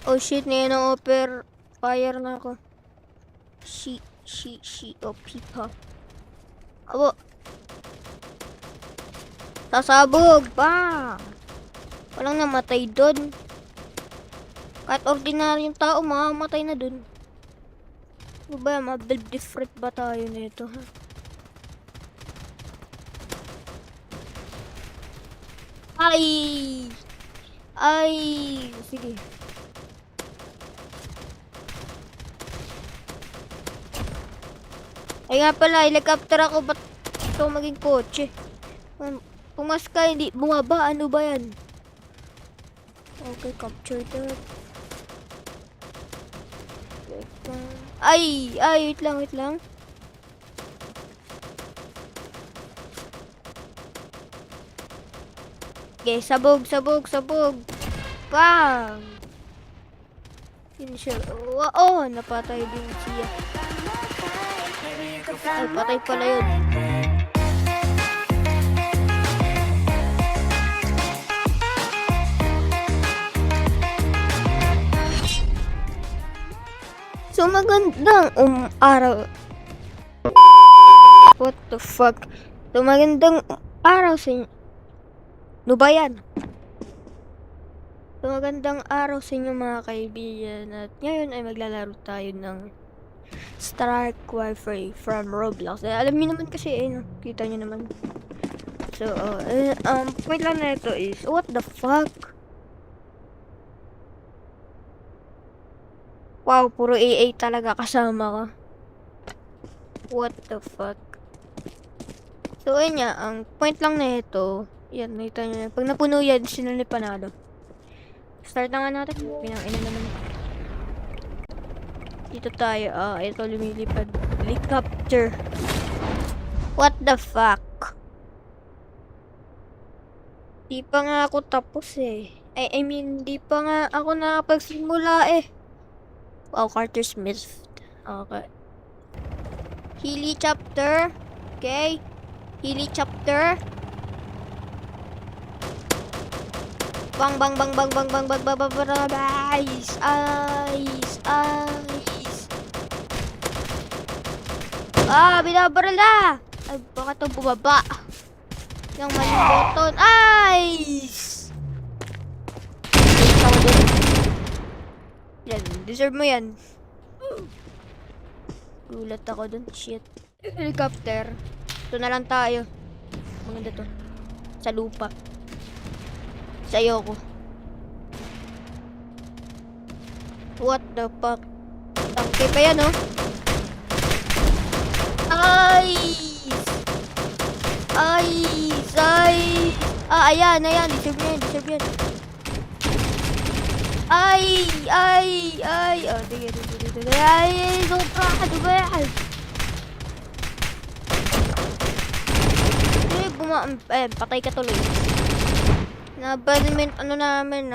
Oh shit, ngayon ang offer. Fire na ako. Oh, pipa. Abo. Sasabog. Bang! Walang namatay doon. Kahit ordinaryong tao, mamamatay na doon. Ano ba yan? Different ba tayo nito, ha? Ay! Ay! Sige. Ay nga pala, helicopter ako. Ba't ito maging kotse? Pumas ka, hindi bumaba. Ano ba yan? Okay, capture that. Ay! Ay! Wait lang, wait lang. Okay, sabog, sabog, sabog. Bang! Finisher. Oh, napatay din siya. Ay, patay pala yun. So, magandang araw. What the fuck? So, magandang araw sa inyo. Ano ba yan? So, magandang araw sa inyo mga kaibigan. At ngayon ay maglalaro tayo ng Stark Warfare from Roblox. Alam niyo naman kasi, no? Kita niyo naman. So, point lang na ito is, what the fuck? Wow, puro AA talaga kasama ka. What the fuck? So, ayun nga, ang point lang na ito, yan, nakita nyo. Pag napuno yan, sinunod panalo. Start na nga natin. Pinang-ina naman. Dito tayo. Ito lumilipad. Helicopter. What the fuck? Di pa nga ako tapos eh. I mean, di pa nga ako nakapagsimula eh. Wow, Carter Smith. Okay. Helicopter. Okay. Helicopter. Bang bang bang bang bang bang bang bang bang bang bang. Ice, ice, ice. Binabaril na. Ay, baka ito bumaba. Yung maling button. Ice. Yan, deserve mo yan. Gulat ako dun. Shit. Helicopter. Ito na lang tayo. Maganda to. Sa lupa. Sa'yo ko. What the fuck? Tangke pa yan, oh. Ice! Ice! Ice! Ayan, ayan. Deserve yan, deserve yan. Ay! Ay! Ay! Oh, sige, sige. Ay! Sobra! Ano ba yan? Patay ka tuloy. Na-baniment, ano namin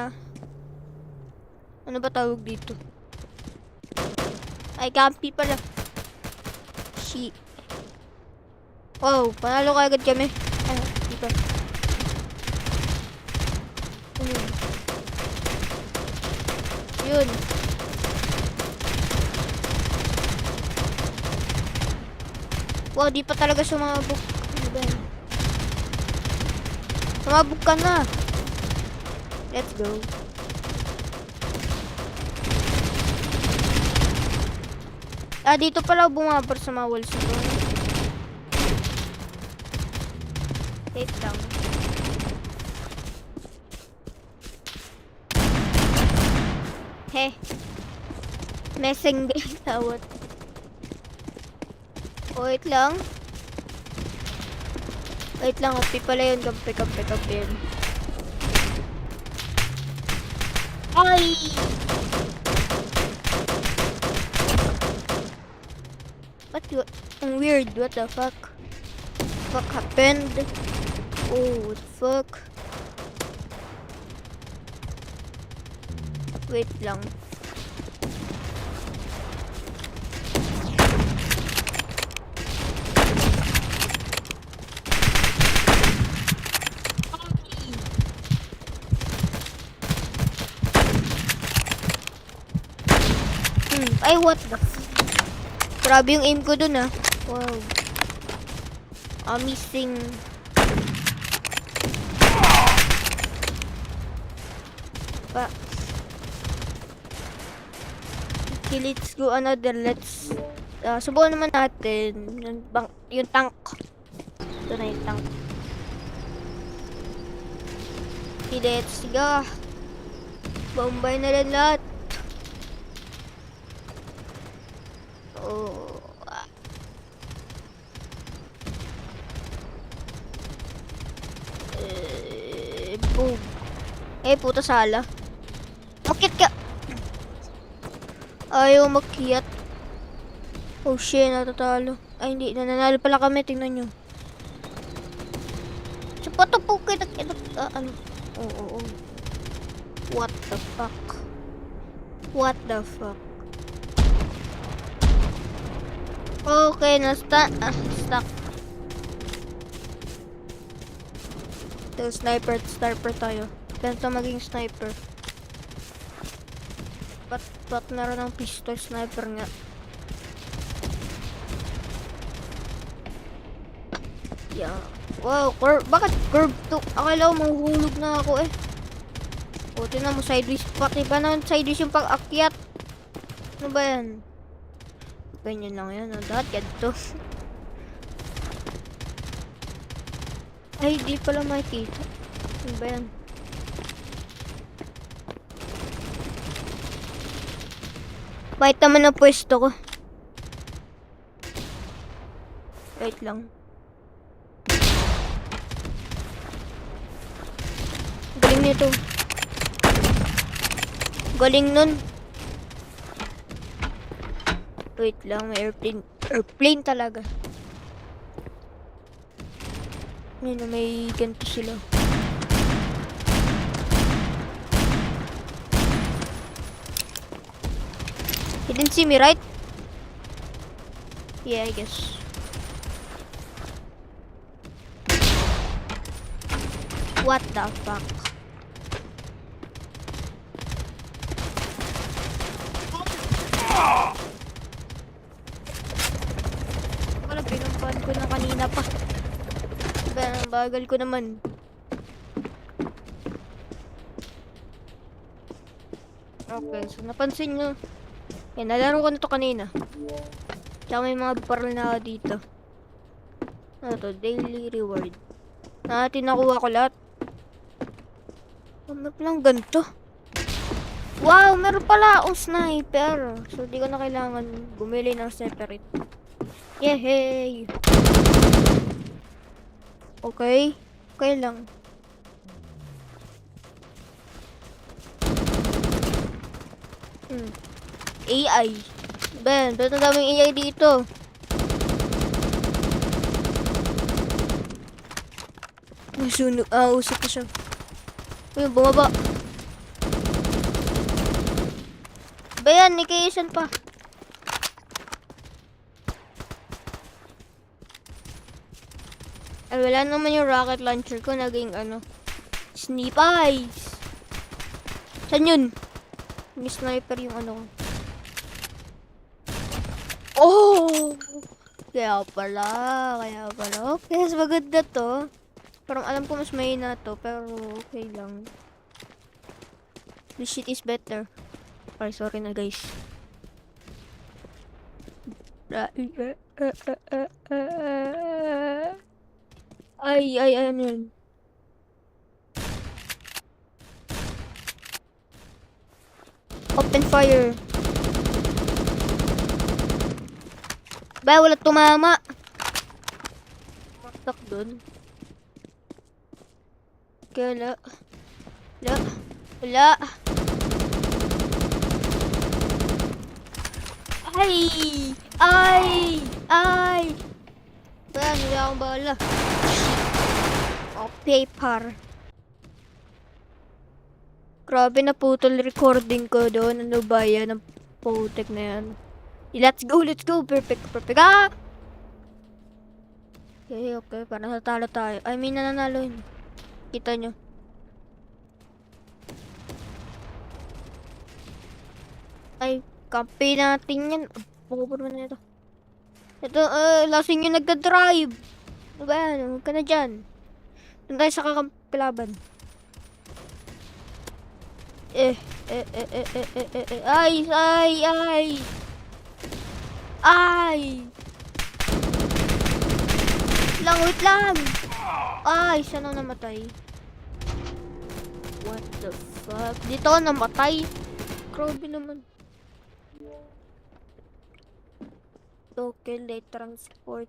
ano ba tawag dito? Ay, campi pala. Shit. Wow, panalo ka agad kami. Dito. Yun. Wow, di pa talaga sumabog. Ano ba yan? Sumabog ka na. Let's go. Dito pala bumabar sa mga walls ito. Wait lang. Heh. Messing game tawad. Wait lang. Wait lang, kapi pala yun. Kapi yun. Ay! Ang weird. What the fuck? What happened? Oh, what the fuck? Wait lang. Ay, what the grabe yung aim ko dun ah. Wow. Amazing. Pa. Okay, let's go another. Let's subukan naman natin yung tank. Ito na yung tank. Okay, let's go. Bombay na rin lahat. Oh. Boom. Puta sala. Makit ka. Ayaw makiat. Oh shit, natatalo. Ay hindi, nananalo pala kami, tingnan nyo. Sapato po kayo, ano? Oo. What the fuck? What the fuck? Okay, stuck. So, sniper tayo. Ganito maging sniper. Ba't meron ng pistol sniper nga? Yeah. Wow, bakit curve to? Akala ko mahuhulog na ako eh. O, tingnan mo, sideways. Pati ba naman sideways yung pag-akyat? Ano ba yan? Ganyan lang yan. Dapat ganito. Ay, di pala makikita. Ano ba yan? Bakit naman ang pwesto ko? Wait lang. Galing nito. Galing nun. Wait lang, may airplane. Airplane talaga. May ganito sila. He didn't see me, right? Yeah, I guess. What the fuck? Wala, pinumpan ko na kanina pa. Ang bagal ko naman. Okay, so napansin nyo. Yan, nalaro ko na to kanina. Tsaka may mga barrel na dito. Ano to? Daily reward. Nakuha ko lahat. Ano palang ganito? Wow, meron pala akong sniper. So, di ko na kailangan bumili ng separate. Yehey! Okay. Okay lang. AI. Ben, ba't ang daming AI dito? Masunog. Usok na siya. Uy, bumaba. Ba yan, nikayasan pa. Ay, wala naman yung rocket launcher ko. Naging ano. Sneak eyes. Saan yun? May sniper yung ano ko. Oh! Kaya pala. Okay, mas maganda to. Parang alam ko mas mahina to. Pero okay lang. This shit is better. Ay, sorry na guys. Ay, ano yun? Open fire. Ba, wala tumama. Maktak dun. Kaya wala. Ay! Ba, hindi akong bala. Paper. Grabe na putol recording ko doon. Ano ba yan? Ang putek na yan. Let's go. Perfect. Okay. Para natalo tayo. I mean, nananalo yun. Kita nyo. Ay, Kampi natin yan. Bukupon mo na ito. Ito, lasing yung nagda-drive. Ano ba yan? Huwag ka na dyan. Doon tayo sa kakampilaban. Ay, ay, ay. Ay. Wait lang. Ay, saan ako namatay? What the fuck? Dito ako namatay. Grabe naman. Token light transport.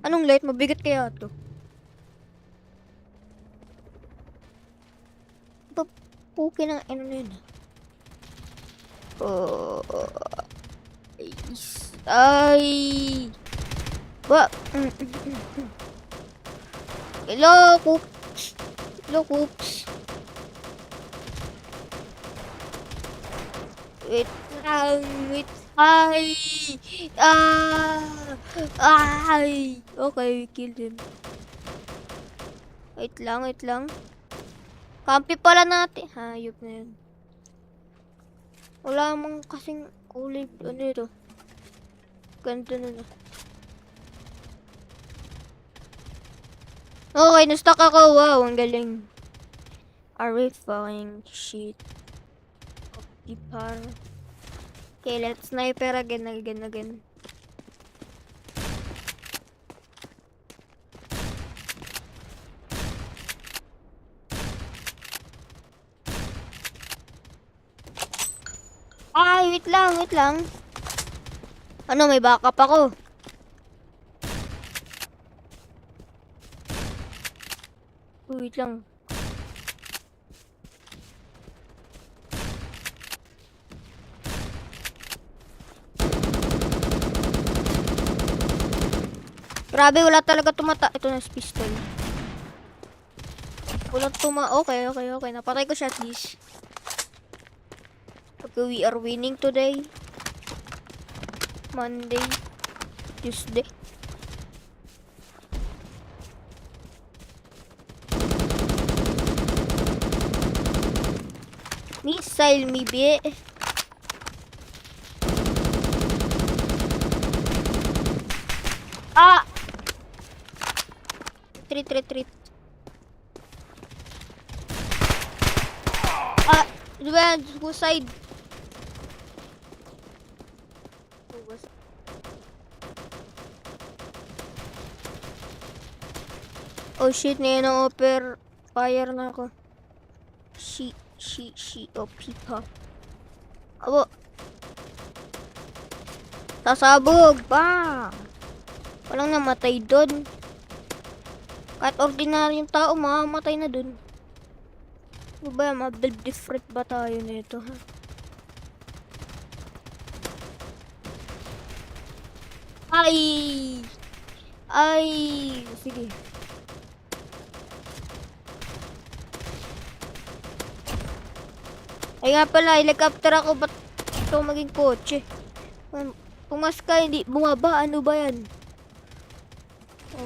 Anong light? Mabigat kaya to? Puki ng ano na yun. Ay! Ba? Hello, Coops. Hello, Coops. Wait lang, wait. Ay! Ay! Okay, we killed him. Wait lang. Kampi pala natin. Hayop na yun. Wala namang kasing kulay. Ano ito? Ganda na. Okay, na-stuck ako. Wow, ang galing. Are we fucking shit? Copy par. Okay, let's sniper again. Ay, wait lang. Ano, may backup ako. Wait lang. Grabe, wala talaga tumata. Ito na, pistol. Okay. Napatay ko siya at least. Okay, we are winning today. Monday. Tuesday. Missile me, be. Retreat. Diba? Go side. Oh shit, ngayon ang upper fire na ako. She, pipa. Abo. Sasabog, bang! Walang namatay doon. Kahit ordinaryong tao, mamamatay na doon. Ano ba yan? Different ba tayo nito? Ay! Sige. Ay nga pala, helicopter ako. Ba't ito maging kotse? Pumas ka, hindi bumaba. Ano ba yan?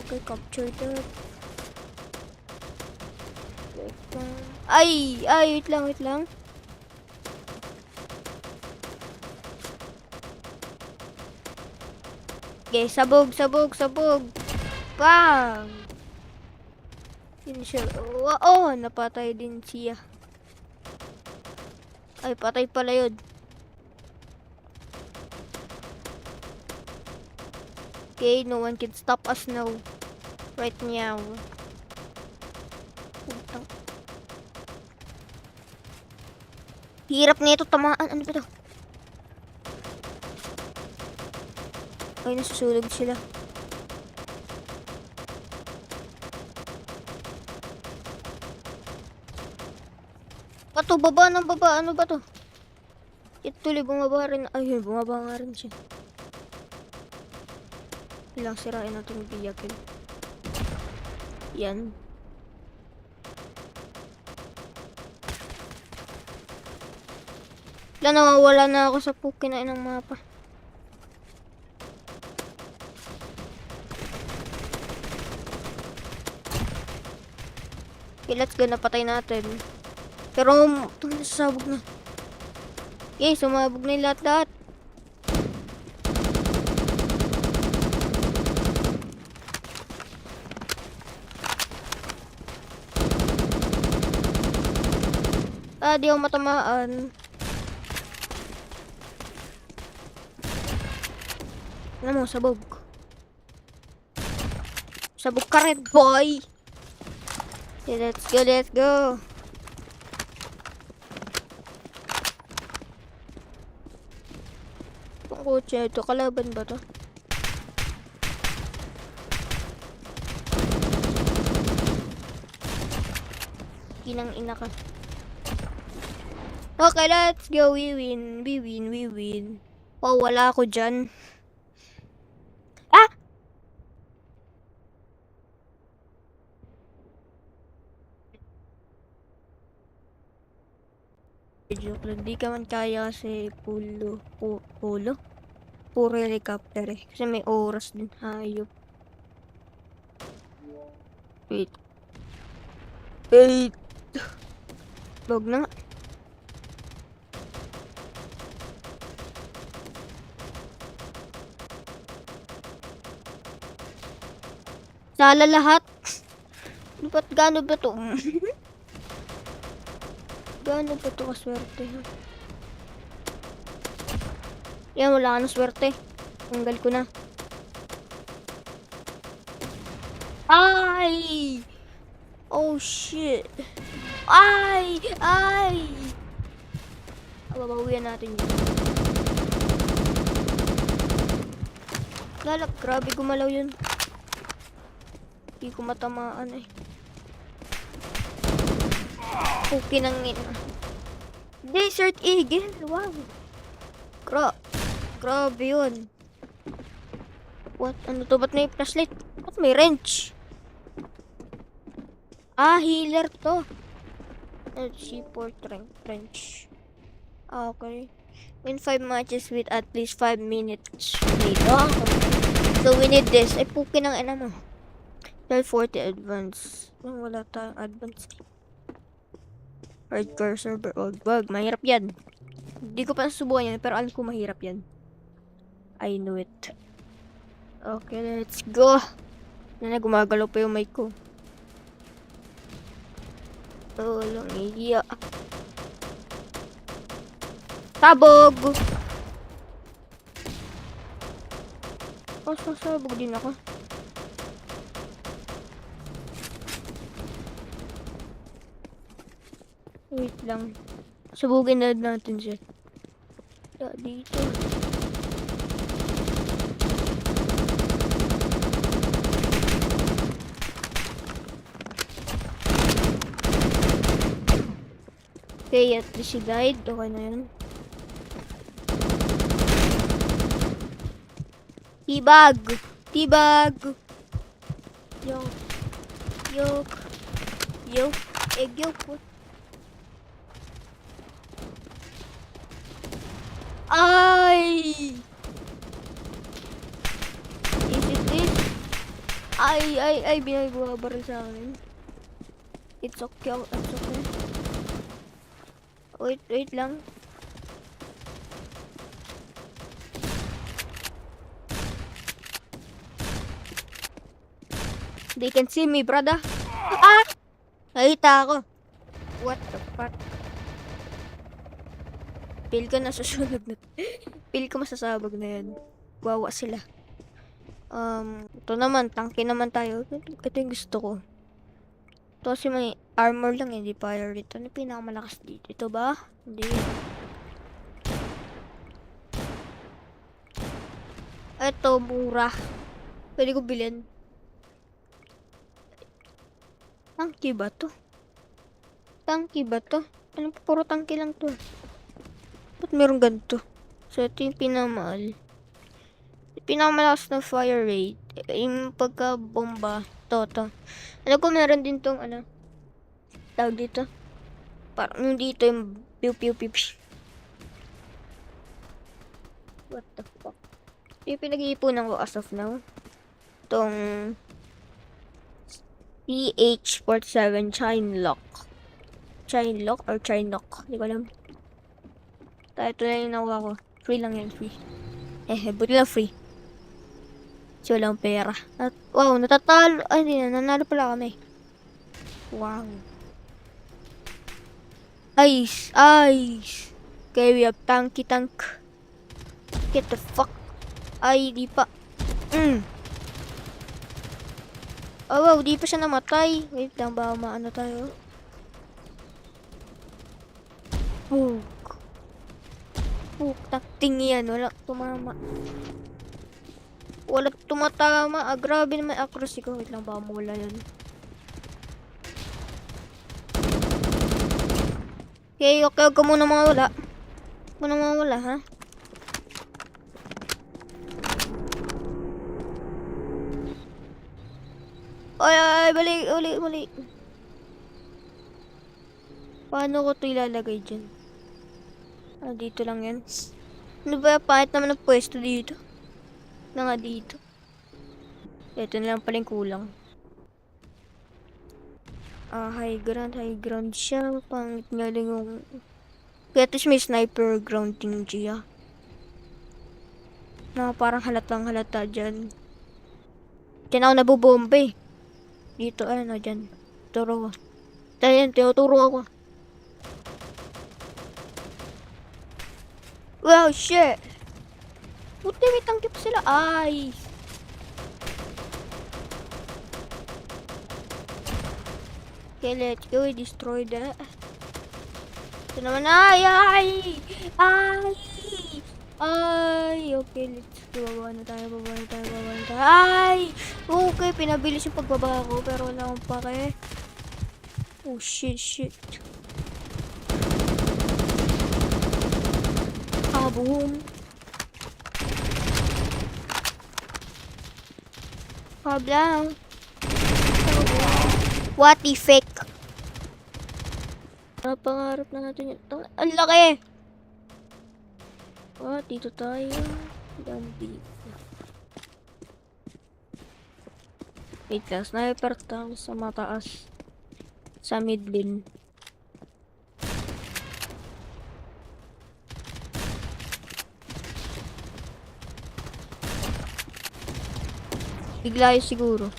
Okay, capture that. Ay, wait lang. Okay, sabog. Bang! Finisher. Oh, napatay din siya. Ay, patay pala yun. Okay, no one can stop us now. Right now. Hirap nito tamaan. Ano ba to? Ay, nasusulog sila. Pato, baba. Ano ba to? Ituloy, bumaba rin. Ayun, bumaba nga rin siya. Ilang sirain natin yung vehicle. Yan. Nawawala na ako sa pukinain ng mapa. Okay, let's go. Napatay natin. Pero, ito nasasabog na. Okay, sumabog na yung lahat-lahat. Di ako matamaan. Alam mo, sabog. Sabog ka rin, boy! Okay, let's go, let's go. Itong kotse ito, kalaban ba to? Inang ina ka. Okay, let's go. We win. We win. We win. Oh, wala ako dyan. Ah! Joke lang. Di ka man kaya kasi pulo? Puro helicopter eh. Kasi may oras din. Hayop. Wait. Wait. Bog na nga. Sala lahat. Ba't gano ba to? Gano ba to kaswerte? Yan, wala ka na swerte. Tanggal ko na. Ay! Oh shit. Ay! Ay! Babawian natin yun. Lalak, grabe gumalaw yun. Hindi ko matamaan eh. Okay nang ina. Desert Eagle, wow. Grabe yun. What? Ano to? Ba't may flashlight? Ba't may wrench? Healer to. C4 wrench. Okay. Win 5 matches with at least 5 minutes. Oh, so we need this. Ay, puki ng ina mo. 1240 advance. Wala tayong advance. Hardcore server old bug. Mahirap yan. Hindi ko pa nasubukan yan, pero alam ko mahirap yan. I know it. Okay, let's go. Gumagalaw pa yung mic ko. Walang iya. Sabog! Sasabog din ako. Wait lang. Sabugin na natin siya. Dito. Okay, at least she died. Okay na yun. Tibag! Tibag! Yok. Yok. Yok. Egg yolk. Ay! Is it this? Ay, binagbuhabaril sa akin. It's okay, it's okay. Wait lang. They can see me, brother. Nakita ako. What the fuck? Feel ko nasusunog na. Feel ko masasabog na yan. Wawa sila. Ito naman, tanky naman tayo. Ito yung gusto ko. Ito kasi may armor lang, hindi fire rate. Ano pinakamalakas dito? Ito ba? Hindi. Ito, mura. Pwede ko bilhin. Tanky ba to? Tanky ba to? Ano, puro tanky lang to. Ba't meron ganito? So, ito yung pinamahal. Pinakamalakas na fire rate. Yung pagka-bomba. To. Alam ko meron din tong ano. Tawag dito. Parang yung dito yung pew. What the fuck? Yung pinag-iipunan ko as of now. Itong PH47 chain lock or chain lock. Hindi ko alam. Tayo ito lang yung nakuha ko. Free lang yan, free. Buti lang free. So, walang pera. At, wow, natatalo. Ay, hindi na. Nanalo pala kami. Wow. Ice. Ice. Okay, we have tanky tank. Get the fuck. Ay, di pa. Oh, wow, di pa siya namatay. Wait lang, baka maano tayo. Takting yan. Wala tumama. Wala tumatama. Grabe naman accuracy ko. Wait lang, baka mawala yun. Okay, huwag ka muna mawala. Huwag muna mawala, ha? Ay, balik. Paano ko ito ilalagay dyan? Dito lang yan. Ano ba? Pahit naman ang pwesto dito. Na nga dito. Ito na lang pala yung kulang. High ground siya. Pangit nga lang yung... Kaya at least may sniper grounding siya. Na parang halata dyan. Diyan ako nabubombe. Dito, dyan. Turo ko. Dyan, tinuturo ako. Wow, shit! Buti may tangkip sila. Ay! Okay, let's go. Destroy that. Ito naman. Ay! Okay, let's go. Baba na tayo. Ay! Okay, pinabilis yung pagbaba ko. Pero wala akong pake. Oh, shit. Boom. Problem. What the fake? Pangarap na natin yun. Ang laki! Dito tayo. Dito. Wait lang, sniper tayo sa mataas. Sa mid lane. Bigla yun siguro.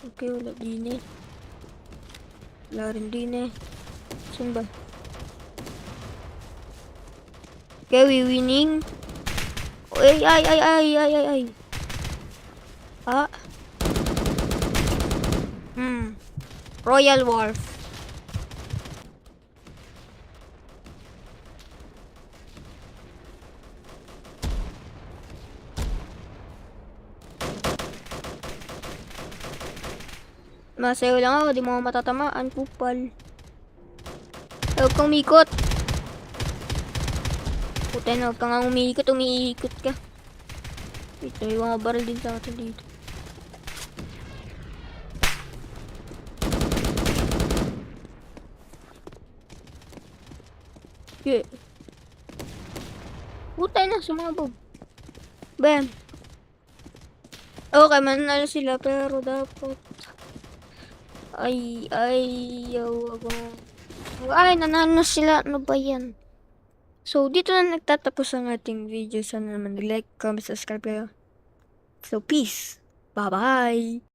Okay, wala din eh. Wala rin din eh. Saan ba? Okay, we winning. Ay. Royal Wharf. Masayo lang ako, di mo matatamaan, kupal. Huwag kang umikot. Puta na, huwag kang umiikot ka. Ito, may mga baril din sa atin dito. Yeah. Puta na, sumabog. Bam. Okay, manalo sila, pero dapat... Ay, wag mo. Ay, nanalo sila. Ano ba yan? So, dito na nagtatapos ang ating video. Sana naman like, comment, subscribe kayo. So, peace. Bye-bye.